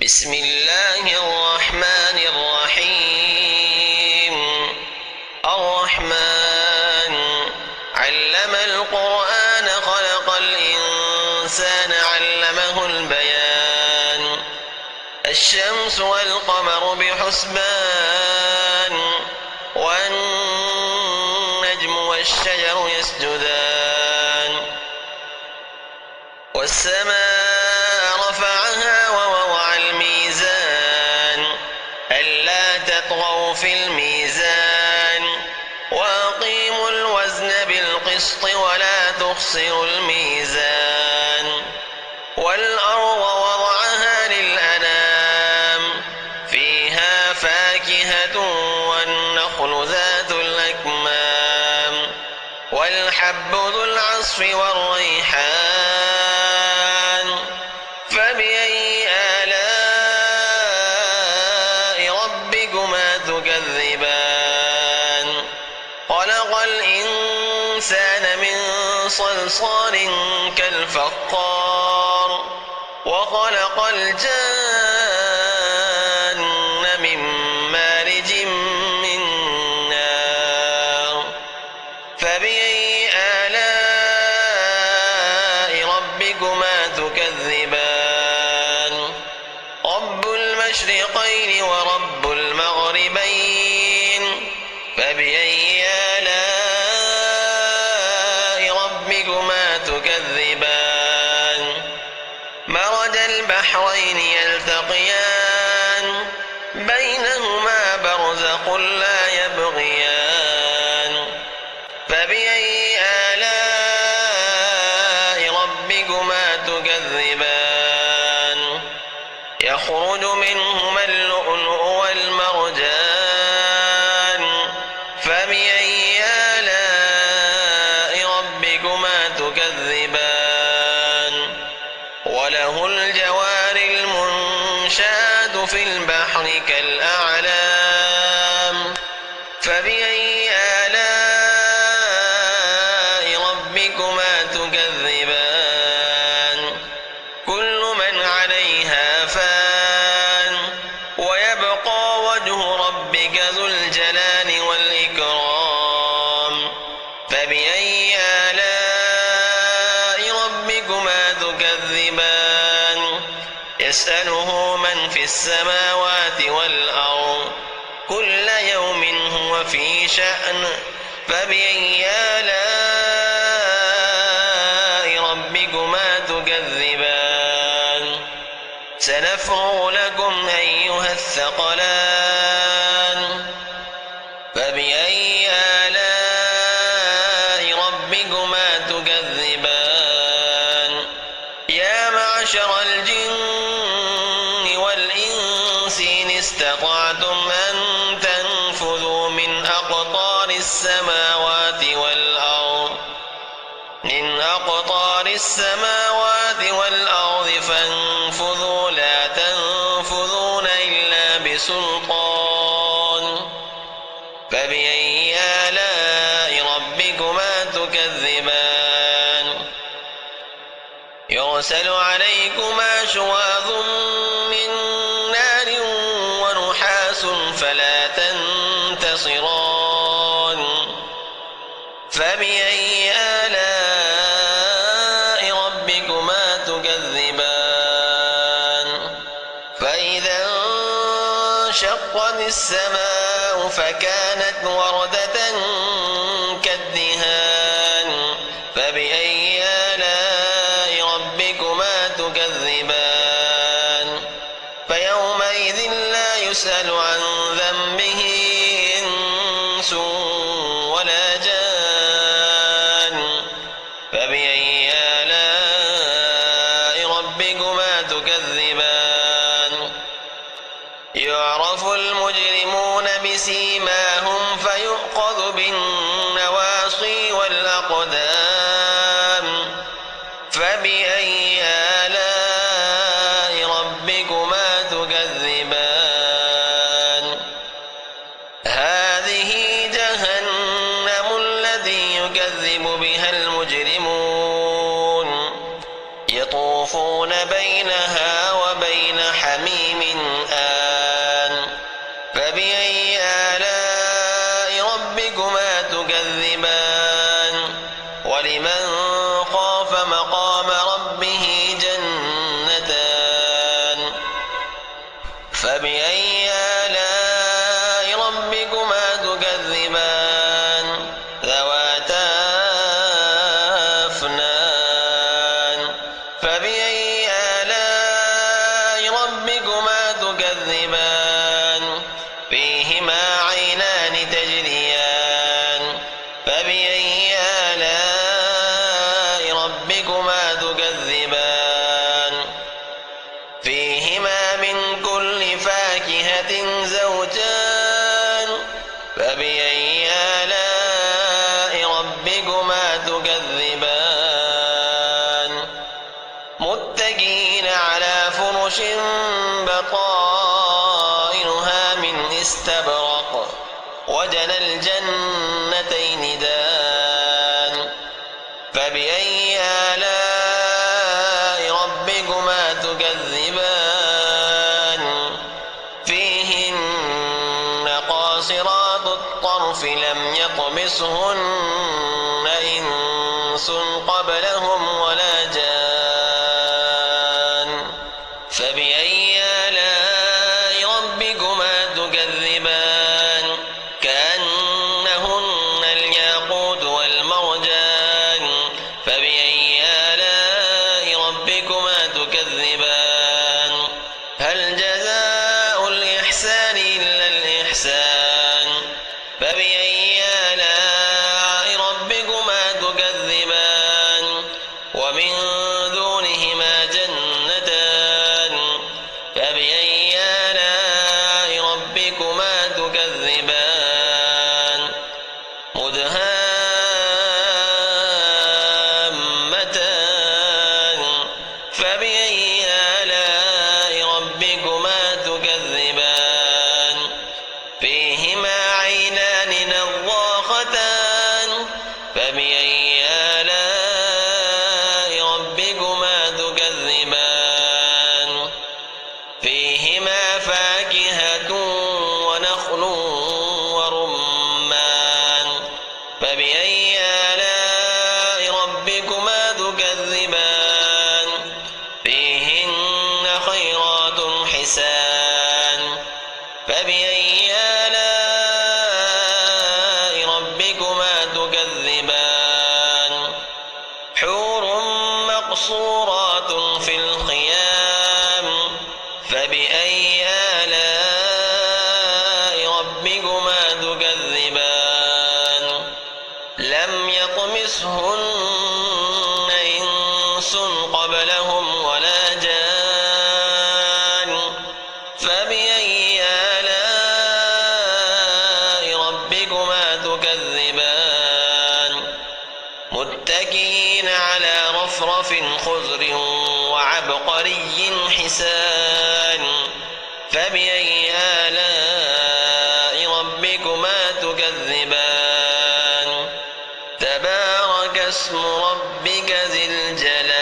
بسم الله الرحمن الرحيم. الرحمن علم القرآن خلق الإنسان علمه البيان. الشمس والقمر بحسبان والنجم والشجر يسجدان والسماء رفعها ووضع الميزان ألا تطغوا في الميزان وأقيموا الوزن بالقسط ولا تخسروا الميزان. والأرض وضعها للأنام فيها فاكهة والنخل ذات الأكمام والحب ذو العصف والريحان. فبأي آلاء ربكما تكذبان. خلق الإنسان من صلصال كالفخار وخلق الجن من مارج من نار. فبأي آلاء ربكما تكذبان. رب المشرقين ورب المغربين. فبأي آلاء ربكما تكذبان. مرج البحرين يلتقيان بينهما برزخ لا يبغيان. فبأي آلاء ربكما تكذبان. يخرج منهما اللؤلؤ والمرجان. فبأي آلاء ربكما تكذبان. وله الجوار المنشآت في البحر كالأعلام. فبأي آلاء ربكما تكذبان. كل من عليها فان ويبقى وجه ربك ذو الجلال والإكرام. فبأي آلاء ربكما تكذبان. يسأله من في السماوات والأرض كل يوم هو في شأن. فبأي آلاء ربكما تكذبان. سنفرغ لكم أيها الثقلان. فبأي آلاء ربكما تكذبان. يا معشر الجن والإنس إن استطعتم أن تنفذوا من أقطار السماوات والأرض فانفذوا لا تنفذون إلا بسلطان. فبأي آلاء ربكما تكذبان. يرسل عليكما شواظ من نار ونحاس فلا تنتصران. فبأي آلاء ربكما تكذبان. فإذا انشقت السماء فكانت وردة كالدهان. فبأي آلاء ربكما تكذبان. فيومئذ لا يسأل عن ذنبه إنس ولا جان. فبأي آلاء ربكما تكذبان. يعرف المجرمون بسيماهم فيؤخذ بالنواصي والأقدام. فبأي آلاء ربكما تكذبان. هذه جهنم التي يكذب بها المجرمون يطوفون بينها وبين حميم آن فبأي آلاء ربكما تكذبان ولمن خاف مقام ربه جنتان فبأي آلاء ربكما تكذبان ذواتا أفنان فبأي آلاء ربكما تكذبان فيهما عينان تجريان فبأي آلاء ربكما تكذبان فيهما من كل فاكهة زوجان فبأي آلاء ربكما تكذبان متكئين على فرش بطائنها من استبرق وجنى الجنتين دان فبأي آلاء ربكما تكذبان فيهن قاصرات الطرف لم يطمسهن إنس قبلهم ولا جان فبأي آلاء ربكما تكذبان كأنهن الياقوت والمرجان فبأي آلاء ربكما تكذبان هل جزاء الإحسان إلا الإحسان فبأي آلاء ربكما تكذبان ومن دونهما جنتان فبأي آلاء ربكما تكذبان مدهامتان فبأي آلاء ربكما تكذبان فيهما عينان نضاختان فبأي آلاء ربكما تكذبان فيهما فاكهة ونخل ورمان فبأي آلاء ربكما تكذبان فيهن خيرات حسان فبأي آلاء ربكما تكذبان حور مقصورات في الخيام فبأي آلاء ربكما تكذبان لم يطمسهن إنس قبلهم ولا جان فبأي آلاء ربكما تكذبان متكئين على رفرف خضر وعبقري حسان فبأي آلاء ربكما تكذبان تبارك اسم ربك ذي الجلال